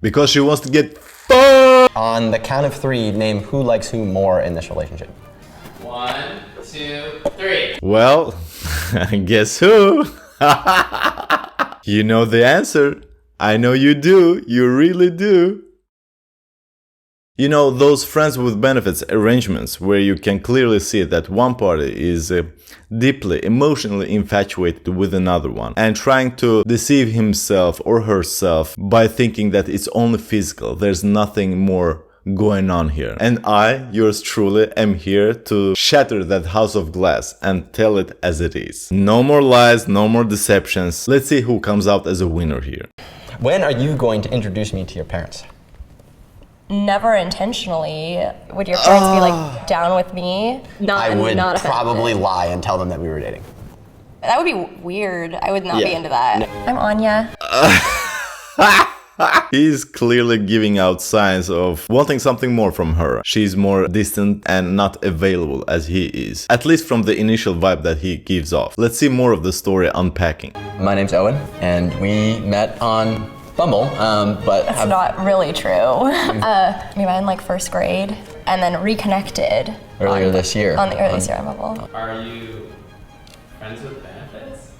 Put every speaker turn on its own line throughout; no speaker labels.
Because she wants to get
On the count of three, name who likes who more in this relationship.
1, 2, 3.
Well, guess who? You know the answer. I know you do. You really do. You know, those friends with benefits arrangements where you can clearly see that one party is deeply emotionally infatuated with another one and trying to deceive himself or herself by thinking that it's only physical. There's nothing more going on here. And I, yours truly, am here to shatter that house of glass and tell it as it is. No more lies, no more deceptions. Let's see who comes out as a winner here.
When are you going to introduce me to your parents?
Never intentionally. Would your parents be like down with me?
I would
not
probably lie and tell them that we were dating.
That would be weird. I would not be into that. I'm Anya.
He's clearly giving out signs of wanting something more from her. She's more distant and not available as he is. At least from the initial vibe that he gives off. Let's see more of the story unpacking.
My name's Owen, and we met on Bumble, but
That's not really true. We met in like first grade and then reconnected
earlier this year.
Earlier this year on Bumble.
Are you friends with benefits?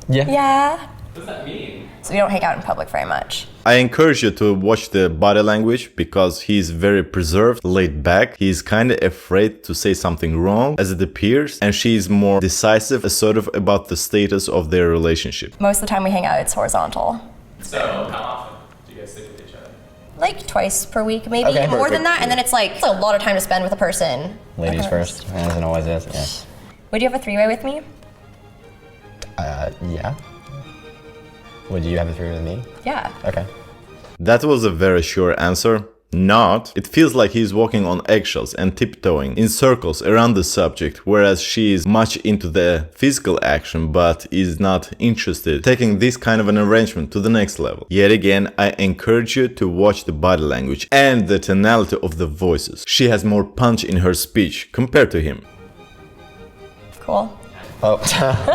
Yeah.
What does that mean?
So we don't hang out in public very much.
I encourage you to watch the body language because he's very preserved, laid back. He's kind of afraid to say something wrong as it appears, and she's more decisive, assertive about the status of their relationship.
Most of the time we hang out, it's horizontal.
So, how often do you guys sleep with each other?
Like twice per week, maybe.
Okay.
More than that, and then it's like a lot of time to spend with a person.
Ladies first, as it always is. Yeah.
Would you have a three-way with me?
Yeah. Would you have a three with me?
Yeah.
Okay.
That was a very sure answer. Not. It feels like he's walking on eggshells and tiptoeing in circles around the subject, whereas she is much into the physical action but is not interested taking this kind of an arrangement to the next level. Yet again, I encourage you to watch the body language and the tonality of the voices. She has more punch in her speech compared to him.
Cool.
Oh,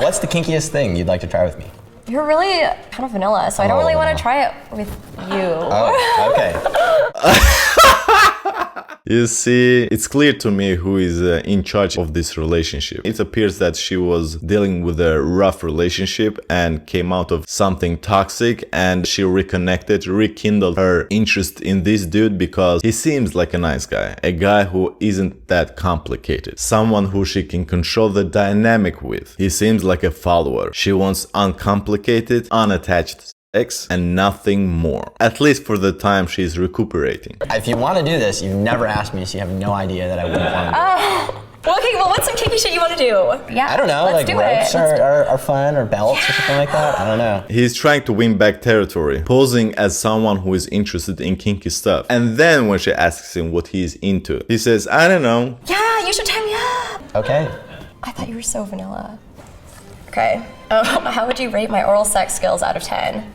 what's the kinkiest thing you'd like to try with me?
You're really kind of vanilla, so I don't really want to try it with you.
Oh, okay.
You see, it's clear to me who is in charge of this relationship. It appears that she was dealing with a rough relationship and came out of something toxic, and she reconnected, rekindled her interest in this dude because he seems like a nice guy. A guy who isn't that complicated. Someone who she can control the dynamic with. He seems like a follower. She wants uncomplicated, unattached sex and nothing more. At least for the time she's recuperating.
If you want to do this, you've never asked me, so you have no idea that I wouldn't want to do it.
Well, okay, well, what's some kinky shit you want to do? Yeah,
I don't know,
let's
like
do
ropes
it.
are fun, or belts or something like that. I don't know.
He's trying to win back territory, posing as someone who is interested in kinky stuff. And then when she asks him what he's into, he says, I don't know.
Yeah, you should tie me up.
Okay.
I thought you were so vanilla. Okay, how would you rate my oral sex skills out of 10?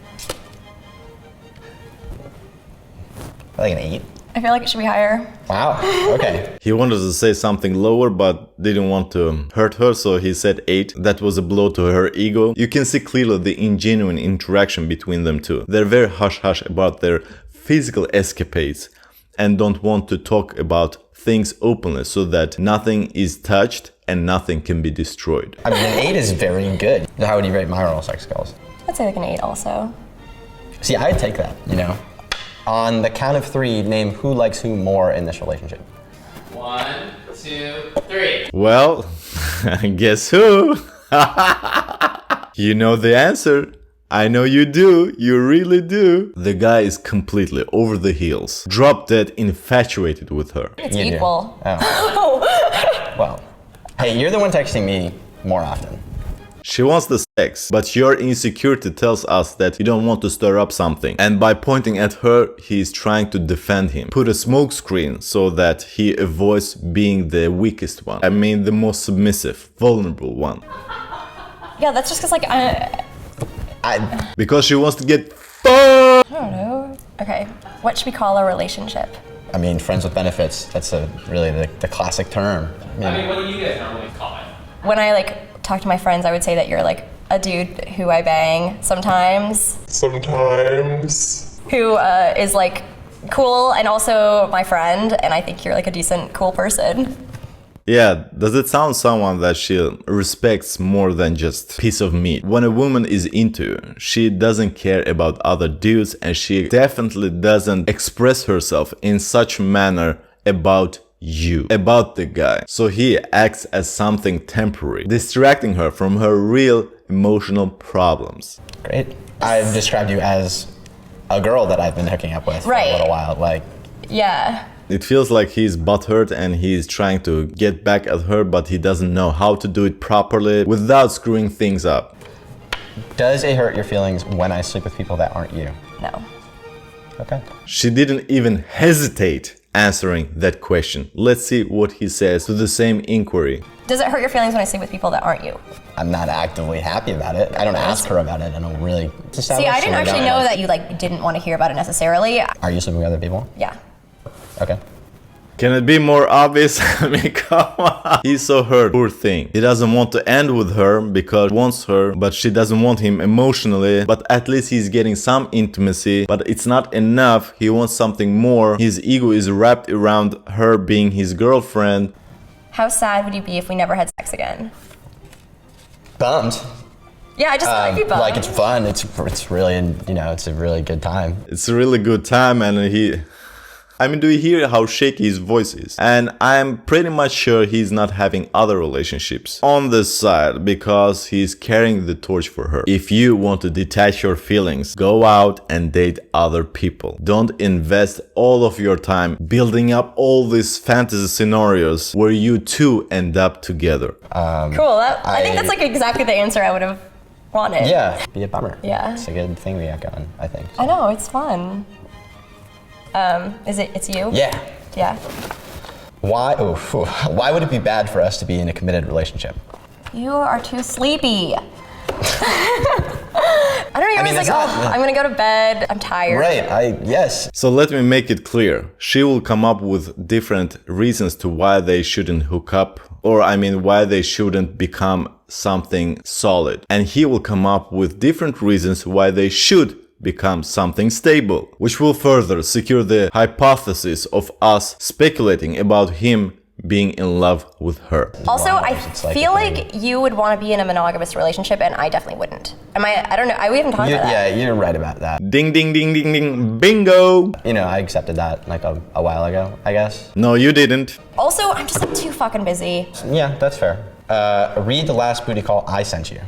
Like an 8.
I feel like it should be higher.
Wow. Okay.
He wanted to say something lower but didn't want to hurt her, so he said 8. That was a blow to her ego. You can see clearly the ingenuine interaction between them two. They're very hush-hush about their physical escapades and don't want to talk about things openly so that nothing is touched and nothing can be destroyed.
I mean, an 8 is very good. How would you rate my oral sex skills?
I'd say like an 8 also.
See, I'd take that, you know. On the count of three, name who likes who more in this relationship.
1, 2, 3.
Well, guess who? You know the answer. I know you do. You really do. The guy is completely over the heels, drop dead infatuated with her.
It's
You do.
equal.
Oh. Well, hey, you're the one texting me more often.
She wants the sex, but your insecurity tells us that you don't want to stir up something. And by pointing at her, he is trying to defend him. Put a smoke screen so that he avoids being the weakest one. I mean, the most submissive, vulnerable one.
Yeah, that's just because like
Because she wants to get
I don't know. Okay, what should we call a relationship?
I mean, friends with benefits, that's really the classic term.
I mean, what do you guys normally call it?
When I like talk to my friends, I would say that you're like a dude who I bang sometimes.
Sometimes.
who is like cool and also my friend, and I think you're like a decent, cool person.
Yeah, does it sound someone that she respects more than just piece of meat? When a woman is into, she doesn't care about other dudes, and she definitely doesn't express herself in such manner about you, about the guy. So he acts as something temporary, distracting her from her real emotional problems.
Great. I've described you as a girl that I've been hooking up with for a little while. Like,
yeah.
It feels like he's butthurt and he's trying to get back at her, but he doesn't know how to do it properly without screwing things up.
does it hurt your feelings when I sleep with people that aren't you?
No.
Okay.
She didn't even hesitate answering that question. Let's see what he says to the same inquiry.
Does it hurt your feelings when I sleep with people that aren't you?
I'm not actively happy about it. I don't ask her about it. I don't really.
See, I didn't actually know that you like didn't want to hear about it necessarily.
Are you sleeping with other people?
Yeah.
Okay.
Can it be more obvious? I mean, come on. He's so hurt, poor thing. He doesn't want to end with her because he wants her, but she doesn't want him emotionally. But at least he's getting some intimacy, but it's not enough. He wants something more. His ego is wrapped around her being his girlfriend.
How sad would you be if we never had sex again?
Bummed.
Yeah, I'd be bummed.
Like, it's fun. It's really, it's a really good time.
It's a really good time, and do you hear how shaky his voice is? And I'm pretty much sure he's not having other relationships on this side because he's carrying the torch for her. If you want to detach your feelings, go out and date other people. Don't invest all of your time building up all these fantasy scenarios where you two end up together.
Cool. I think that's like exactly the answer I would have wanted.
Yeah. Be a bummer.
Yeah.
It's a good thing we got going, I think.
I know, it's fun. It's you?
Yeah.
Yeah.
Why would it be bad for us to be in a committed relationship?
You are too sleepy. I don't know, you're I'm gonna go to bed, I'm tired.
Right, yes.
So let me make it clear. She will come up with different reasons to why they shouldn't hook up, or why they shouldn't become something solid. And he will come up with different reasons why they should become something stable, which will further secure the hypothesis of us speculating about him being in love with her.
Also, I feel like you would want to be in a monogamous relationship, and I definitely wouldn't. I don't know. We haven't talked about that.
Yeah, you're right about that.
Ding, ding, ding, ding, ding, bingo!
I accepted that like a while ago, I guess.
No, you didn't.
Also, I'm just like too fucking busy.
Yeah, that's fair. Read the last booty call I sent you.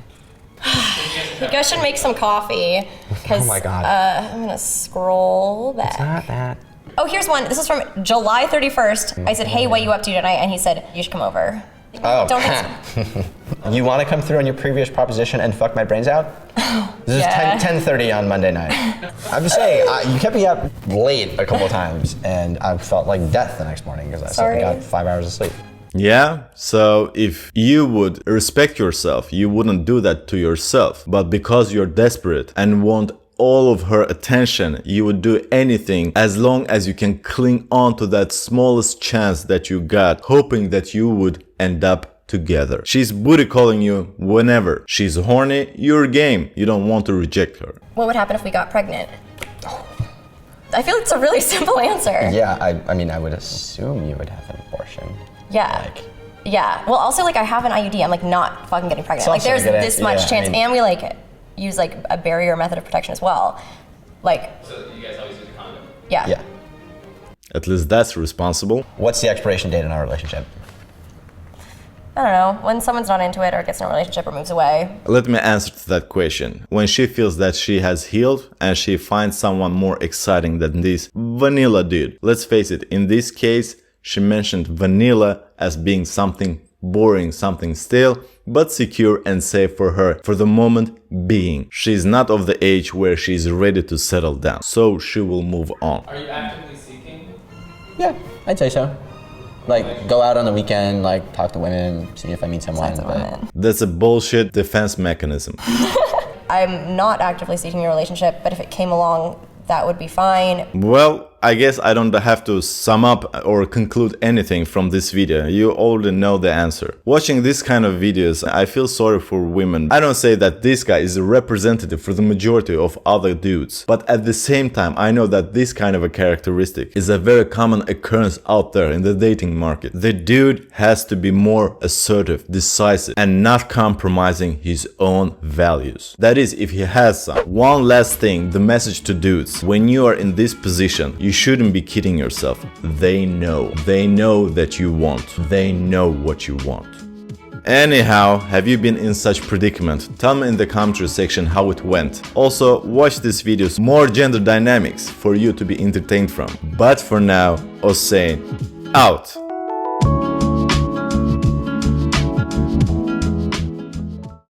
You guys should make some coffee.
Oh my God.
I'm gonna scroll back.
It's not that.
Oh, here's one. This is from July 31st. I said, hey, what you up to tonight? And he said, you should come over.
Oh.
Don't think
You want to come through on your previous proposition and fuck my brains out? This
Yeah.
is 10:30 on Monday night. I'm just saying, you kept me up late a couple of times, and I felt like death the next morning because I got 5 hours of sleep.
Yeah, so if you would respect yourself, you wouldn't do that to yourself. But because you're desperate and want all of her attention, you would do anything as long as you can cling on to that smallest chance that you got, hoping that you would end up together. She's booty calling you whenever. She's horny, you're game. You don't want to reject her.
What would happen if we got pregnant? I feel it's a really simple answer.
Yeah, I would assume you would have an abortion.
Yeah. Yeah. Well, also, I have an IUD. I'm, not fucking getting pregnant.
It's
There's
also a good
this much chance. And we, use, a barrier method of protection as well.
So you guys always use a condom?
Yeah.
Yeah.
At least that's responsible.
What's the expiration date in our relationship?
I don't know. When someone's not into it or gets in a relationship or moves away.
Let me answer to that question. When she feels that she has healed and she finds someone more exciting than this vanilla dude. Let's face it, in this case, she mentioned vanilla as being something boring, something stale, but secure and safe for her for the moment being. She's not of the age where she's ready to settle down, so she will move on.
Are you actively seeking?
Yeah, I'd say so. Go out on the weekend, talk to women, see if I meet someone.
That's a bullshit defense mechanism.
I'm not actively seeking a relationship, but if it came along, that would be fine.
Well, I guess I don't have to sum up or conclude anything from this video. You already know the answer. Watching this kind of videos, I feel sorry for women. I don't say that this guy is a representative for the majority of other dudes, but at the same time, I know that this kind of a characteristic is a very common occurrence out there in the dating market. The dude has to be more assertive, decisive, and not compromising his own values. That is, if he has some. One last thing, the message to dudes. When you are in this position, you shouldn't be kidding yourself. They know. They know that you want. They know what you want. Anyhow, have you been in such predicament? Tell me in the commentary section how it went. Also, watch these videos, more gender dynamics for you to be entertained from. But for now, Hossein out.